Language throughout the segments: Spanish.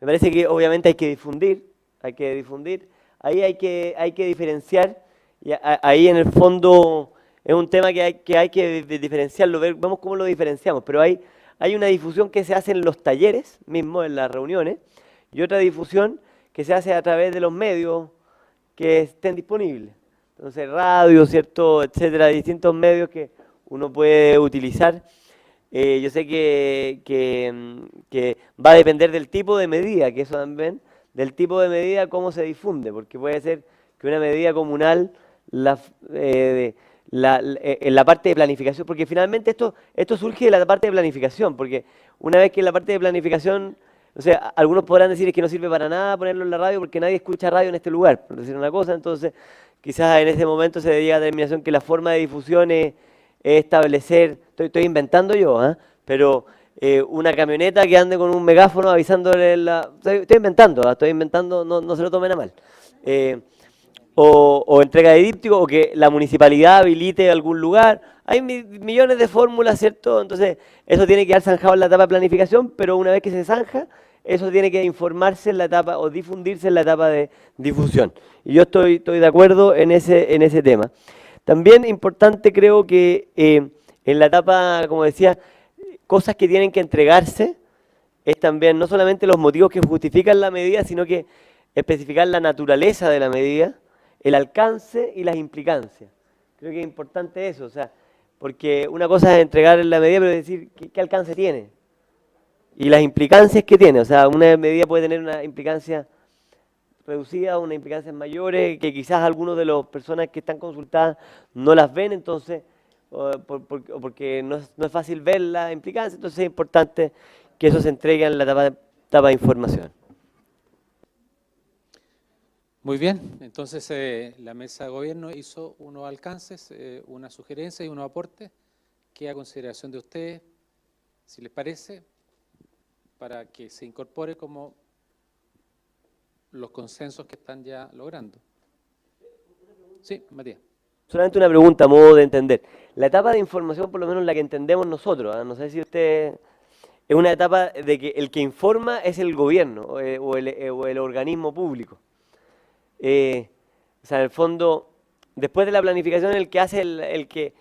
Me parece que obviamente hay que difundir, ahí hay que diferenciar, y ahí en el fondo es un tema que hay que diferenciarlo, vemos cómo lo diferenciamos, pero hay una difusión que se hace en los talleres mismos, en las reuniones, y otra difusión que se hace a través de los medios que estén disponibles. Entonces, radio, ¿cierto?, etcétera, distintos medios que uno puede utilizar. Yo sé que va a depender del tipo de medida, que eso también, del tipo de medida, cómo se difunde, porque puede ser que una medida comunal, en la parte de planificación, porque finalmente esto surge de la parte de planificación, porque una vez que en la parte de planificación, o sea, algunos podrán decir que no sirve para nada ponerlo en la radio porque nadie escucha radio en este lugar, por decir una cosa, entonces quizás en ese momento se llega a la determinación que la forma de difusión es establecer, estoy inventando yo, pero una camioneta que ande con un megáfono avisándole estoy inventando, no se lo tomen a mal. O entrega de díptico, o que la municipalidad habilite algún lugar. Hay millones de fórmulas, ¿cierto? Entonces, eso tiene que quedar zanjado en la etapa de planificación, pero una vez que se zanja, eso tiene que informarse en la etapa o difundirse en la etapa de difusión. Y yo estoy de acuerdo en ese tema. También importante creo que en la etapa, como decía, cosas que tienen que entregarse, es también no solamente los motivos que justifican la medida, sino que especificar la naturaleza de la medida, el alcance y las implicancias. Creo que es importante eso, o sea, porque una cosa es entregar la medida, pero decir qué alcance tiene y las implicancias que tiene. O sea, una medida puede tener una implicancia reducida, unas implicancias mayores, que quizás algunos de las personas que están consultadas no las ven, entonces, o porque no es fácil ver las implicancias, entonces es importante que eso se entregue en la etapa de información. Muy bien, entonces la mesa de gobierno hizo unos alcances, una sugerencia y unos aportes que a consideración de ustedes, si les parece, para que se incorpore como los consensos que están ya logrando. Sí, Matías. Solamente una pregunta a modo de entender. La etapa de información, por lo menos la que entendemos nosotros, no sé si usted... Es una etapa de que el que informa es el gobierno o el organismo público. O sea, en el fondo, después de la planificación, el que hace el que...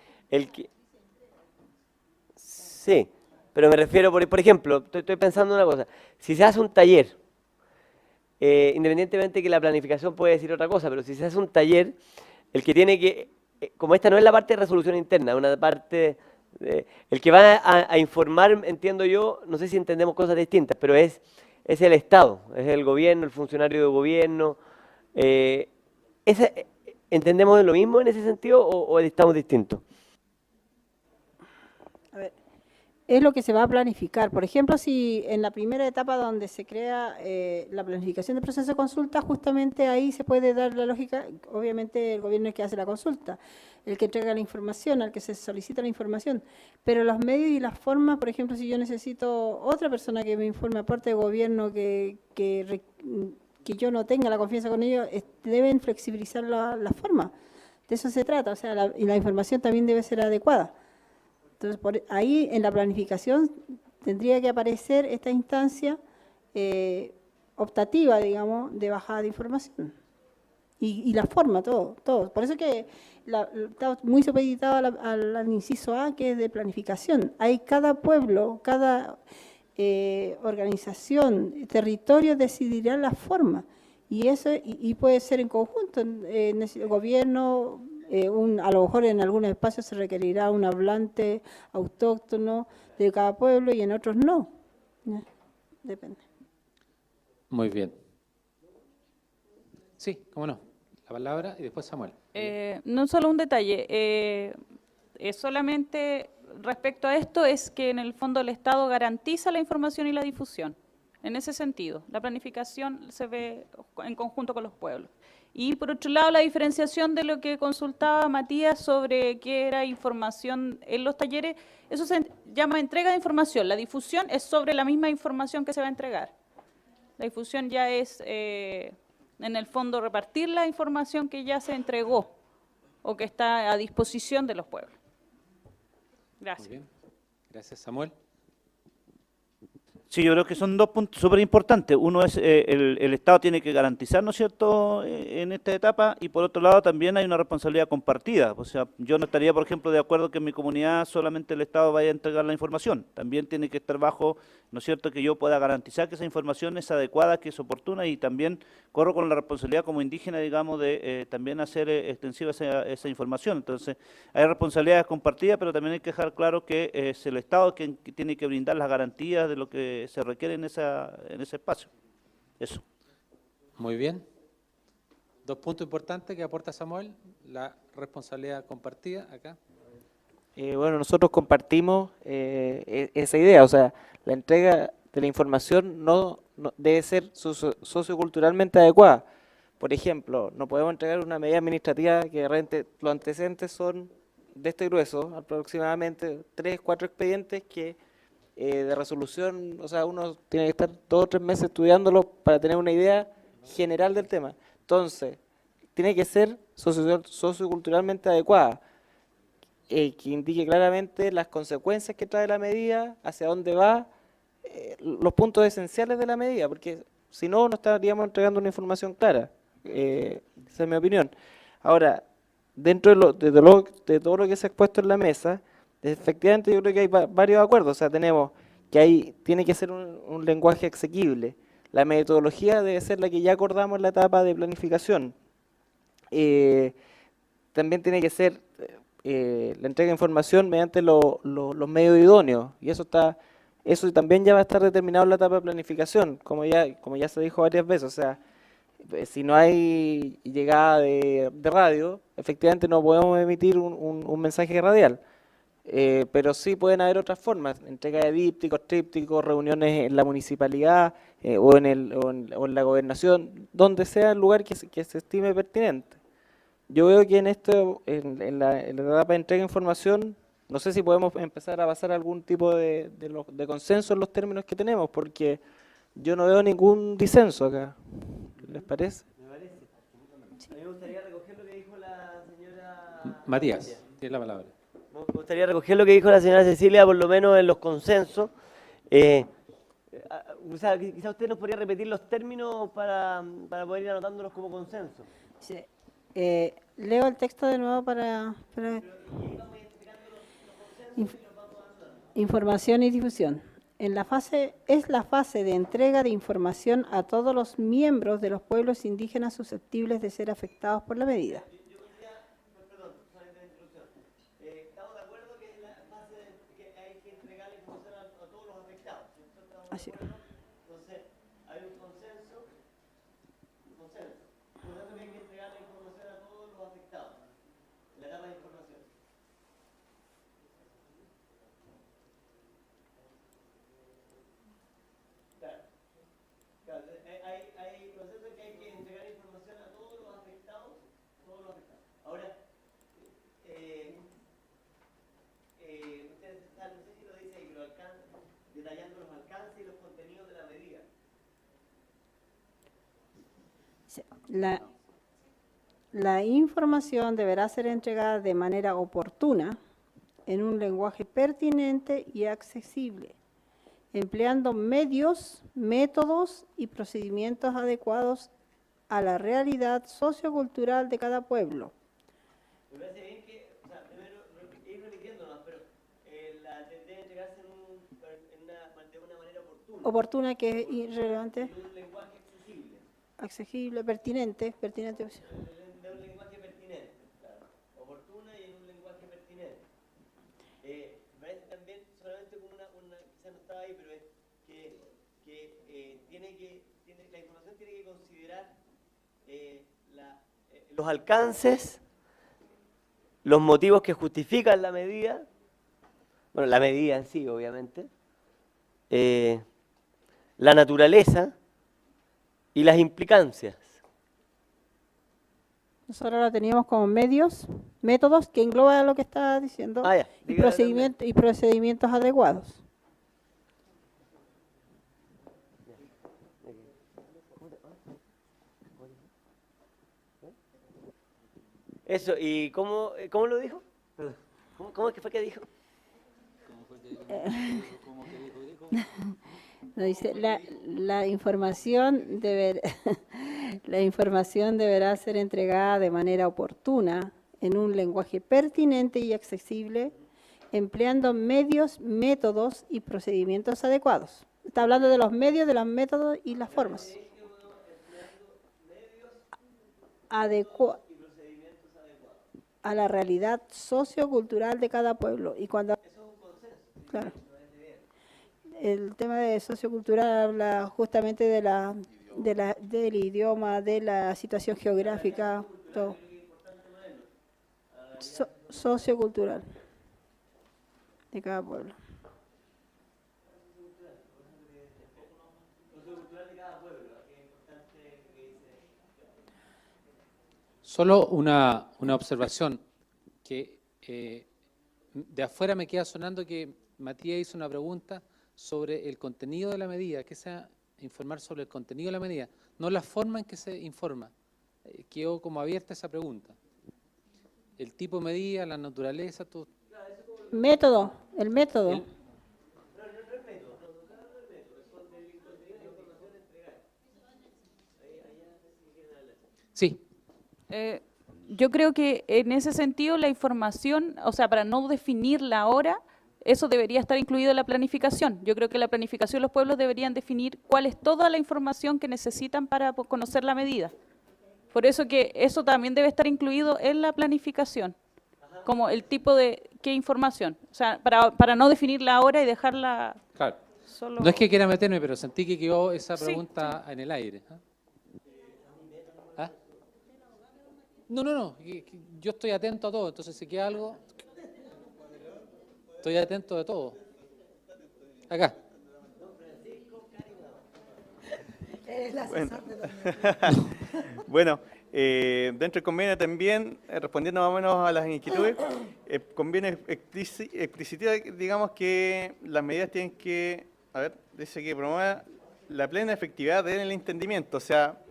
Sí, pero me refiero, por ejemplo, estoy pensando una cosa. Si se hace un taller, independientemente que la planificación puede decir otra cosa, pero si se hace un taller, el que tiene que... como esta no es la parte de resolución interna, una parte... el que va a informar, entiendo yo, no sé si entendemos cosas distintas, pero es el Estado, es el gobierno, el funcionario de gobierno. ¿Entendemos lo mismo en ese sentido o estamos distintos? A ver, es lo que se va a planificar. Por ejemplo, si en la primera etapa donde se crea la planificación del proceso de consulta, justamente ahí se puede dar la lógica, obviamente el gobierno es el que hace la consulta, el que entrega la información, al que se solicita la información, pero los medios y las formas, por ejemplo, si yo necesito otra persona que me informe, aparte del gobierno, que yo no tenga la confianza con ellos, deben flexibilizar la forma. De eso se trata, o sea, y la información también debe ser adecuada. Entonces, ahí en la planificación tendría que aparecer esta instancia optativa, digamos, de bajada de información. Y la forma, todo. Por eso que está muy supeditado al inciso A, que es de planificación. Hay cada pueblo, cada organización, territorio decidirá la forma. Y eso y puede ser en conjunto, en el gobierno... a lo mejor en algunos espacios se requerirá un hablante autóctono de cada pueblo y en otros no. Depende. Muy bien. Sí, cómo no. La palabra y después Samuel. No solo un detalle, solamente respecto a esto es que en el fondo el Estado garantiza la información y la difusión. En ese sentido, la planificación se ve en conjunto con los pueblos. Y por otro lado, la diferenciación de lo que consultaba Matías sobre qué era información en los talleres, eso se llama entrega de información. La difusión es sobre la misma información que se va a entregar. La difusión ya es, en el fondo, repartir la información que ya se entregó o que está a disposición de los pueblos. Gracias. Muy bien. Gracias, Samuel. Sí, yo creo que son dos puntos súper importantes. Uno es el Estado tiene que garantizar, ¿no es cierto?, en esta etapa, y por otro lado también hay una responsabilidad compartida. O sea, yo no estaría, por ejemplo, de acuerdo que en mi comunidad solamente el Estado vaya a entregar la información. También tiene que estar bajo, ¿no es cierto?, que yo pueda garantizar que esa información es adecuada, que es oportuna, y también corro con la responsabilidad como indígena, digamos, de también hacer extensiva esa información. Entonces, hay responsabilidades compartidas, pero también hay que dejar claro que es el Estado quien tiene que brindar las garantías de lo que se requiere en ese espacio. Eso. Muy bien. Dos puntos importantes que aporta Samuel, la responsabilidad compartida acá. Bueno, nosotros compartimos esa idea, o sea, la entrega de la información no debe ser socioculturalmente adecuada. Por ejemplo, no podemos entregar una medida administrativa que de repente los antecedentes son de este grueso, aproximadamente 3, 4 expedientes que de resolución, o sea, uno tiene que estar 2 o 3 meses estudiándolo para tener una idea general del tema. Entonces, tiene que ser socioculturalmente adecuada, que indique claramente las consecuencias que trae la medida, hacia dónde va, los puntos esenciales de la medida, porque si no, no estaríamos entregando una información clara. Esa es mi opinión. Ahora, dentro de todo lo que se ha expuesto en la mesa, efectivamente yo creo que hay varios acuerdos. O sea, tenemos que tiene que ser un lenguaje asequible. La metodología debe ser la que ya acordamos en la etapa de planificación. También tiene que ser la entrega de información mediante los medios idóneos, y eso también ya va a estar determinado en la etapa de planificación, como ya se dijo varias veces. O sea, si no hay llegada de radio, efectivamente no podemos emitir un mensaje radial, pero sí pueden haber otras formas: entrega de dípticos, trípticos, reuniones en la municipalidad o en la gobernación, donde sea el lugar que se estime pertinente. Yo veo que en la etapa de entrega de información, no sé si podemos empezar a basar algún tipo de consenso en los términos que tenemos, porque yo no veo ningún disenso acá. ¿Les parece? Me parece. A mí me gustaría recoger lo que dijo la señora... Matías, tiene la palabra. Me gustaría recoger lo que dijo la señora Cecilia, por lo menos en los consensos. Quizá usted nos podría repetir los términos para poder ir anotándolos como consenso. Sí. Leo el texto de nuevo para información y difusión. Es la fase de entrega de información a todos los miembros de los pueblos indígenas susceptibles de ser afectados por la medida. Perdón, solamente la introducción. ¿Estamos de acuerdo que es la fase que hay que entregar la información a todos los afectados? Así. Entonces, hay un consenso. Por lo tanto, hay que entregar la información a todos los afectados en la etapa de información. Claro, hay consenso en que hay que entregar información a todos los afectados, Ahora, ustedes están, no sé si lo dice ahí, pero detallando los alcances y los contenidos de la medida. La información deberá ser entregada de manera oportuna, en un lenguaje pertinente y accesible, empleando medios, métodos y procedimientos adecuados a la realidad sociocultural de cada pueblo. Me parece bien que, o sea, primero ir repitiéndonos, pero debe entregarse de una manera oportuna. Oportuna, que es irrelevante. En un lenguaje accesible. Accesible, pertinente. De un lenguaje pertinente, claro. Oportuna y en un lenguaje pertinente. Me parece también, solamente como quizás no estaba ahí, pero es que la información tiene que considerar los alcances, los motivos que justifican la medida, bueno, la medida en sí, obviamente, la naturaleza y las implicancias. Nosotros la teníamos como métodos, que engloba lo que está diciendo, Ya, y procedimientos adecuados. Eso, ¿y cómo lo dijo? Perdón. ¿Cómo es que fue que dijo? No, dice, la información la información deberá ser entregada de manera oportuna, en un lenguaje pertinente y accesible, empleando medios, métodos y procedimientos adecuados. Está hablando de los medios, de los métodos y las formas. A la realidad sociocultural de cada pueblo. Y cuando claro. El tema de sociocultural habla justamente del idioma, de la situación geográfica, todo. Sociocultural de cada pueblo. Solo una observación que de afuera me queda sonando que Matías hizo una pregunta sobre el contenido de la medida, que sea informar sobre el contenido de la medida, no la forma en que se informa. Quedó como abierta esa pregunta. El tipo de medida, la naturaleza, todo. Método, el método. Sí. Yo creo que en ese sentido la información, o sea, para no definirla ahora, eso debería estar incluido en la planificación. Yo creo que la planificación los pueblos deberían definir cuál es toda la información que necesitan para conocer la medida. Por eso que eso también debe estar incluido en la planificación, como el tipo de qué información. O sea, para no definirla ahora y dejarla Claro. solo... No es que quiera meterme, pero sentí que quedó esa Sí, pregunta en el aire. ¿Ah? No. Yo estoy atento a todo, entonces si queda algo, estoy atento de todo. Acá. Bueno, dentro del convenio también, respondiendo más o menos a las inquietudes, conviene explicitar, digamos, que las medidas tienen que, dice que promueva la plena efectividad del entendimiento. O sea,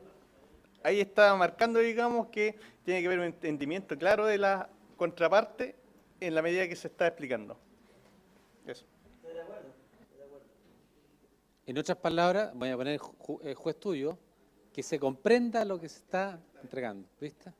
ahí está marcando, digamos, que tiene que haber un entendimiento claro de la contraparte en la medida que se está explicando. Eso. En otras palabras, voy a poner juez tuyo, que se comprenda lo que se está entregando, ¿viste?